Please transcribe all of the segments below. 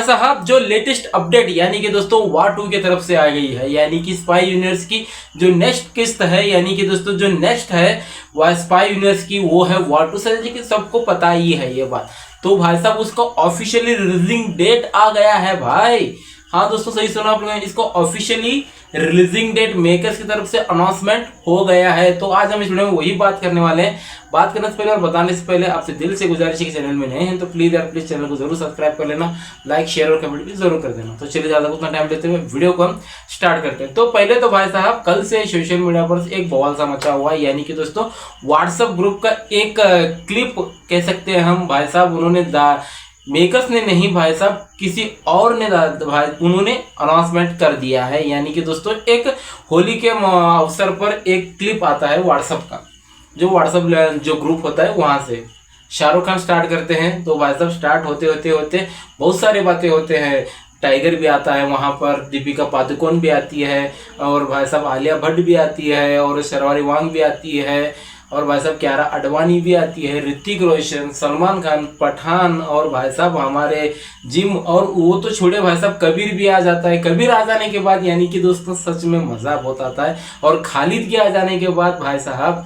साहब जो latest update यानी कि दोस्तों वार 2 की तरफ से आ गई है, यानी कि स्पाई यूनिवर्स की जो नेक्स्ट किस्त है, यानी कि दोस्तों जो नेक्स्ट है वह स्पाई यूनिवर्स की वो है वार 2 से, कि सबको पता ही है ये बात। तो भाई साहब उसका ऑफिशियली रिलीजिंग डेट आ गया है भाई। हाँ दोस्तों सही सुना आप लोगों ने, इसको ऑफिशियली रिलीजिंग डेट मेकर्स की तरफ से अनाउंसमेंट हो गया है। तो आज हम इस वीडियो में वही बात करने वाले हैं। बात करने से पहले और बताने से पहले आपसे दिल से गुजारिश है कि चैनल में नए हैं तो प्लीज यार प्लीज चैनल को जरूर सब्सक्राइब कर लेना, लाइक शेयर और कमेंट भी जरूर कर देना। तो चलिए ज्यादा उतना टाइम लेते हुए वीडियो को हम स्टार्ट करते हैं। तो पहले तो भाई साहब कल से सोशल मीडिया पर एक बवाल सा मचा हुआ है, यानी कि दोस्तों व्हाट्सएप ग्रुप का एक क्लिप कह सकते हैं हम भाई साहब, उन्होंने मेकर्स ने नहीं भाई साहब किसी और ने भाई उन्होंने अनाउंसमेंट कर दिया है। यानी कि दोस्तों एक होली के अवसर पर एक क्लिप आता है व्हाट्सएप का, जो व्हाट्सएप जो ग्रुप होता है वहां से शाहरुख खान स्टार्ट करते हैं। तो भाई साहब स्टार्ट होते होते होते बहुत सारी बातें होते हैं। टाइगर भी आता है वहां पर, दीपिका पादुकोण भी आती है, और भाई साहब आलिया भट्ट भी आती है, और शर्वारी वांग भी आती है, और भाई साहब कियारा आडवाणी भी आती है, ऋतिक रोशन, सलमान खान, पठान, और भाई साहब हमारे जिम, और वो तो छोड़े भाई साहब कबीर भी आ जाता है। कबीर आ जाने के बाद यानी कि दोस्तों सच में मजा बहुत आता है। और खालिद के आ जाने के बाद भाई साहब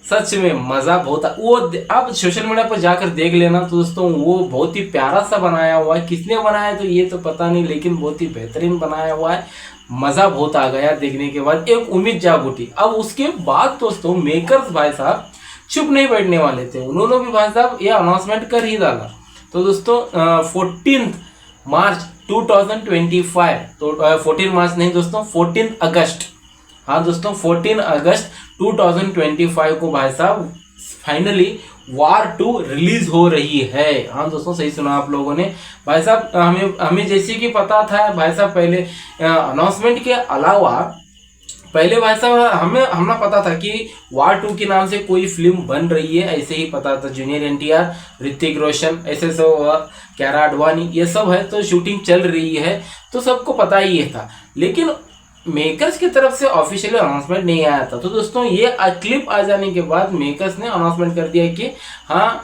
सच में मजा बहुत वो आप सोशल मीडिया पर जाकर देख लेना। तो दोस्तों वो बहुत ही प्यारा सा बनाया हुआ है, किसने बनाया तो ये तो पता नहीं, लेकिन बहुत ही बेहतरीन बनाया हुआ है। मजा बहुत आ गया देखने के बाद, एक उम्मीद जाग उठी। अब उसके बाद दोस्तों मेकर्स भाई साहब चुप नहीं बैठने वाले थे, उन्होंने भी भाई साहब ये अनाउंसमेंट कर ही डाला। तो दोस्तों 14 मार्च 2025, तो 14 मार्च नहीं दोस्तों 14 अगस्त, हाँ दोस्तों 14 अगस्त 2025 को भाई साहब फाइनली वार 2 रिलीज हो रही है। हाँ दोस्तों सही सुना आप लोगों ने भाई साहब। हमें जैसे कि पता था भाई साहब पहले अनाउंसमेंट के अलावा पहले भाई साहब हमें पता था कि वार 2 के नाम से कोई फिल्म बन रही है, ऐसे ही पता था। जूनियर एनटीआर, ऋतिक रोशन, ऐसे सब, कियारा आडवाणी, ये सब है, तो शूटिंग चल रही है, तो सबको पता ही था। लेकिन मेकर्स की तरफ से ऑफिशियली अनाउंसमेंट नहीं आया था। तो दोस्तों ये क्लिप आ जाने के बाद मेकर्स ने अनाउंसमेंट कर दिया कि हाँ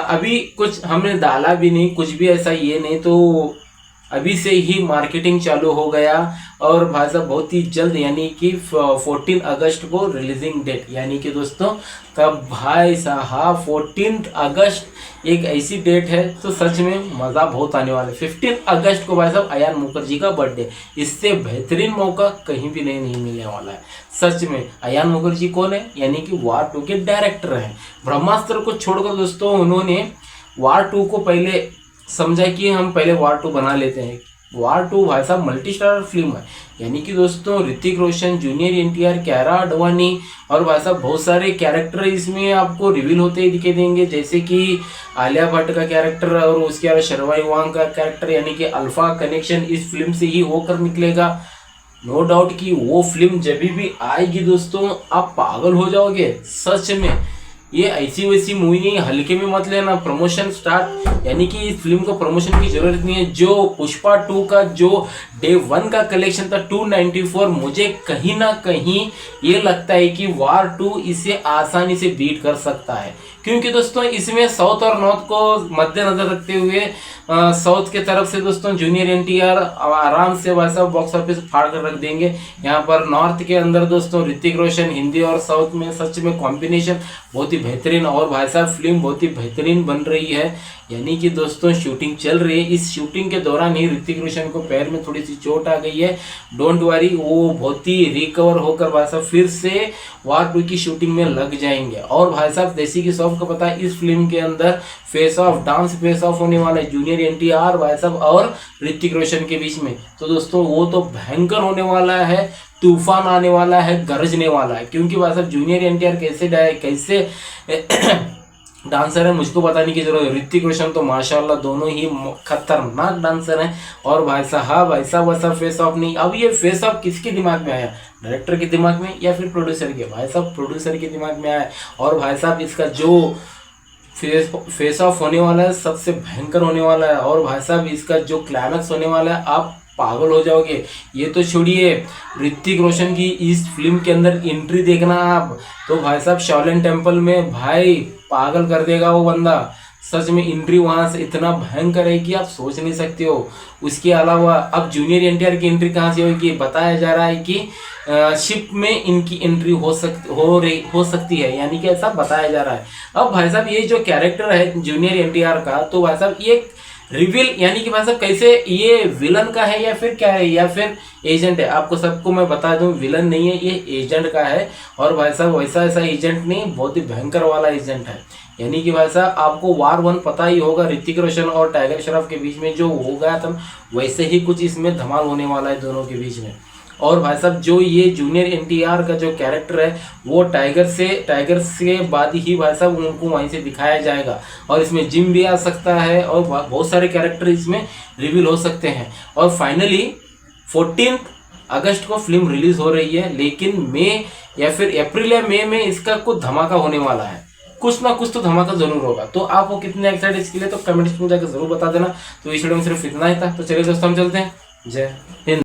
अभी कुछ हमने डाला भी नहीं, कुछ भी ऐसा ये नहीं, तो अभी से ही मार्केटिंग चालू हो गया। और भाई साहब बहुत ही जल्द यानी कि 14 अगस्त को रिलीजिंग डेट, यानी कि दोस्तों तब भाई साहब 14 अगस्त एक ऐसी डेट है तो सच में मज़ा बहुत आने वाला है। 15 अगस्त को भाई साहब अयान मुखर्जी का बर्थडे, इससे बेहतरीन मौका कहीं भी नहीं मिलने वाला है सच में। अयान मुखर्जी कौन है, यानी कि वार 2 के डायरेक्टर हैं। ब्रह्मास्त्र को छोड़कर दोस्तों उन्होंने वार 2 को पहले समझा कि हम पहले वार 2 बना लेते हैं। वार 2 भाई साहब मल्टी स्टारर फिल्म है, यानी कि दोस्तों ऋतिक रोशन, जूनियर एनटीआर, कियारा आडवाणी, और भाई साहब बहुत सारे कैरेक्टर इसमें आपको रिवील होते ही दिखे देंगे, जैसे कि आलिया भट्ट का कैरेक्टर और उसके अलावा शर्वारी वांग का कैरेक्टर, यानी कि अल्फा कनेक्शन इस फिल्म से ही होकर निकलेगा। नो डाउट कि वो फिल्म जब भी आएगी दोस्तों आप पागल हो जाओगे सच में। ये ऐसी वैसी मूवी नहीं, हल्के में मत लेना। प्रमोशन स्टार्ट, यानी कि इस फिल्म को प्रमोशन की जरूरत नहीं है। जो पुष्पा 2 का जो डे 1 का कलेक्शन था 294, मुझे कहीं ना कहीं ये लगता है कि वार 2 इसे आसानी से बीट कर सकता है, क्योंकि दोस्तों इसमें साउथ और नॉर्थ को मद्देनजर रखते हुए साउथ के तरफ से दोस्तों जूनियर एनटीआर आराम से वैसा बॉक्स ऑफिस फाड़ कर रख देंगे। यहाँ पर नॉर्थ के अंदर दोस्तों ऋतिक रोशन, हिंदी और साउथ में सच में कॉम्बिनेशन बहुत ही बेहतरीन, और भाई साहब फिल्म बहुत ही बेहतरीन बन रही है। यानी कि दोस्तों शूटिंग चल रही है, इस शूटिंग के दौरान ही ऋतिक रोशन को पैर में थोड़ी सी चोट आ गई है। डोंट वरी, वो बहुत ही रिकवर होकर भाई साहब फिर से वार 2 की शूटिंग में लग जाएंगे। और भाई साहब जैसे कि सबको पता है इस फिल्म के अंदर face of, dance face of होने वाला है जूनियर एनटीआर भाई साहब और ऋतिक रोशन के बीच में। तो दोस्तों वो तो भयंकर होने वाला है, तूफान आने वाला है, गरजने वाला है। क्योंकि भाई साहब जूनियर एनटीआर कैसे डांसर है मुझको बताने की जरूरत है। ऋतिक रोशन तो माशाल्लाह दोनों ही खतरनाक डांसर हैं। और भाई साहब ऐसा वैसा फेस ऑफ नहीं। अब ये फेस ऑफ किसके दिमाग में आया, डायरेक्टर के दिमाग में या फिर प्रोड्यूसर के? भाई साहब प्रोड्यूसर के दिमाग में आया। और भाई साहब इसका जो फेस ऑफ होने वाला है सबसे भयंकर होने वाला है। और भाई साहब इसका जो क्लाइमैक्स होने वाला है आप पागल हो जाओगे। ये तो छोड़िए, ऋतिक रोशन की इस फिल्म के अंदर एंट्री देखना आप, तो भाई साहब शाओलिन टेम्पल में भाई पागल कर देगा वो बंदा सच में एंट्री वहां से इतना भयंकर है कि आप सोच नहीं सकते हो। उसके अलावा अब जूनियर एनटीआर की एंट्री कहाँ से होगी, बताया जा रहा है कि शिप में इनकी एंट्री हो सकती है, यानी कि ऐसा बताया जा रहा है। अब भाई साहब ये जो कैरेक्टर है जूनियर एनटीआर का, तो भाई साहब ये रिवील यानी कि भाई साहब कैसे ये विलन का है या फिर क्या है या फिर एजेंट है। आपको सबको मैं बता दूं विलन नहीं है, ये एजेंट का है। और भाई साहब वैसा ऐसा एजेंट नहीं, बहुत ही भयंकर वाला एजेंट है। यानी कि भाई साहब आपको वार 1 पता ही होगा, ऋतिक रोशन और टाइगर श्रॉफ के बीच में जो हो गया था, वैसे ही कुछ इसमें धमाल होने वाला है दोनों के बीच में। और भाई साहब जो ये जूनियर एनटीआर का जो कैरेक्टर है वो टाइगर से बाद ही भाई साहब उनको वहीं से दिखाया जाएगा। और इसमें जिम भी आ सकता है और बहुत सारे कैरेक्टर इसमें रिवील हो सकते हैं। और फाइनली 14 अगस्त को फिल्म रिलीज हो रही है, लेकिन मई या फिर अप्रैल या मई में इसका कुछ धमाका होने वाला है। कुछ ना कुछ तो धमाका जरूर होगा। तो आप वो कितने एक्साइटेड इसके लिए तो कमेंट्स में जाकर जरूर बता देना। तो इस वीडियो में सिर्फ इतना ही था। तो चलिए दोस्तों हम चलते हैं। जय हिंद।